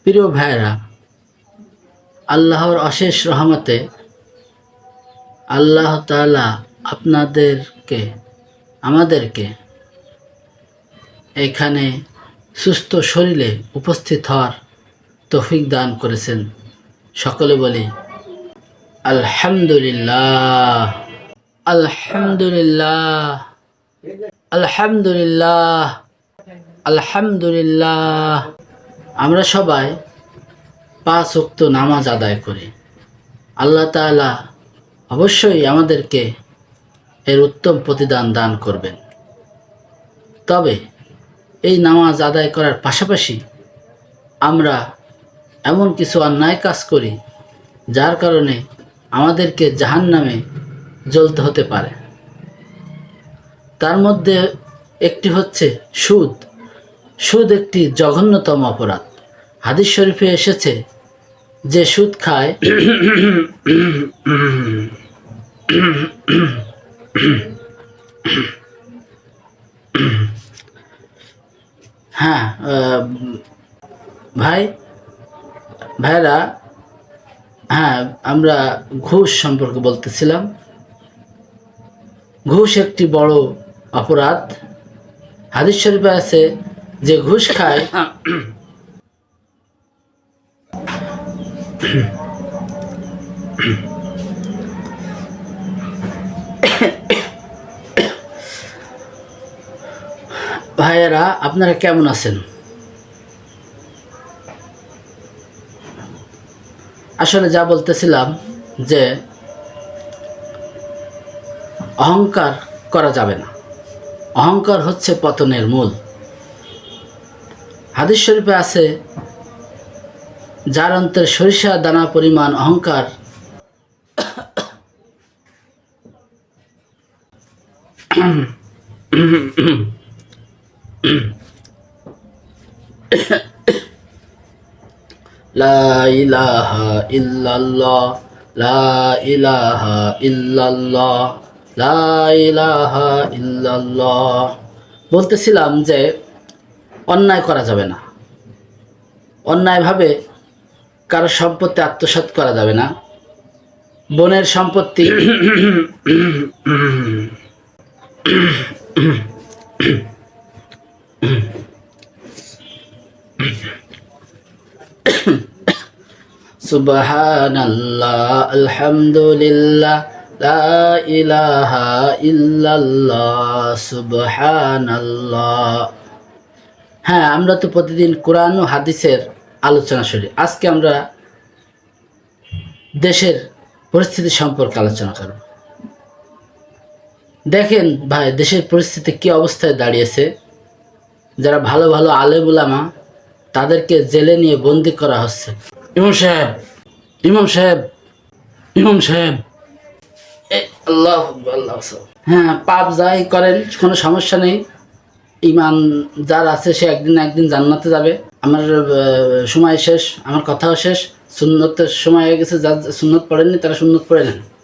প্রিয় ভাইরা, আল্লাহর অশেষ রহমতে আল্লাহ তাআলা আমাদেরকে এখানে সুস্থ শরীরে উপস্থিত হওয়ার তৌফিক দান করেছেন। সকলে বলি আলহামদুলিল্লাহ, আলহামদুলিল্লাহ, আলহামদুলিল্লাহ, আলহামদুলিল্লাহ। আমরা সবাই 5 ওয়াক্ত নামাজ আদায় করি। আল্লাহ তাআলা অবশ্যই আমাদেরকে এর উত্তম প্রতিদান দান করবেন। তবে এই নামাজ আদায় করার পাশাপাশি আমরা এমন কিছু অন্যায় কাজ করি যার কারণে আমাদেরকে জাহান্নামে জ্বলতে হতে পারে। তার মধ্যে একটি হচ্ছে সুদ। সুদ একটি জঘন্যতম অপরাধ। হাদিস শরীফে এসেছে, যে সুদ খায় হ্যাঁ ভাইরা, হ্যাঁ, আমরা ঘুষ সম্পর্কে বলতেছিলাম। ঘুষ একটি বড় অপরাধ। হাদিস শরীফে আছে, যে ঘুষ খায় ভাইয়েরা, আপনারা কেমন আছেন? আসলে যা বলতেছিলাম যে অহংকার করা যাবে না। অহংকার হচ্ছে পতনের মূল। হাদিস শরীফে আছে, যার অন্তরে সরিষা দানা পরিমাণ অহংকার লা ইলাহা ইল্লাল্লাহ, লা ইলাহা ইল্লাল্লাহ, লা ইলাহা ইল্লাল্লাহ। বলতেছিলাম যে অন্যায় করা যাবে না। অন্যায়ভাবে কারো সম্পত্তি আত্মসাৎ করা যাবে না। বোনের সম্পত্তি সুবহানাল্লাহ, আলহামদুলিল্লাহ, লা ইলাহা ইল্লাল্লাহ, সুবহানাল্লাহ। হ্যাঁ, আমরা তো প্রতিদিন কোরআন ও হাদিসের আলোচনা শুনি। আজকে আমরা দেশের পরিস্থিতি সম্পর্কে আলোচনা করব। দেখেন ভাই, দেশের পরিস্থিতি কি অবস্থায় দাঁড়িয়েছে। যারা ভালো ভালো আলেম উলামা, তাদেরকে জেলে নিয়ে বন্দি করা হচ্ছে। ইমাম সাহেব, ইমাম সাহেব, ইমাম সাহেব, আল্লাহ আল্লাহ। হ্যাঁ, পাপ যাই করেন কোনো সমস্যা নেই। ইমান যার আছে সে একদিন না একদিন জান্নাতে যাবে। আমার সময় শেষ, আমার কথাও শেষ। সুন্নতের সময় হয়ে গেছে। যার সুন্নত পড়েননি তারা সুন্নত পড়ে নেন।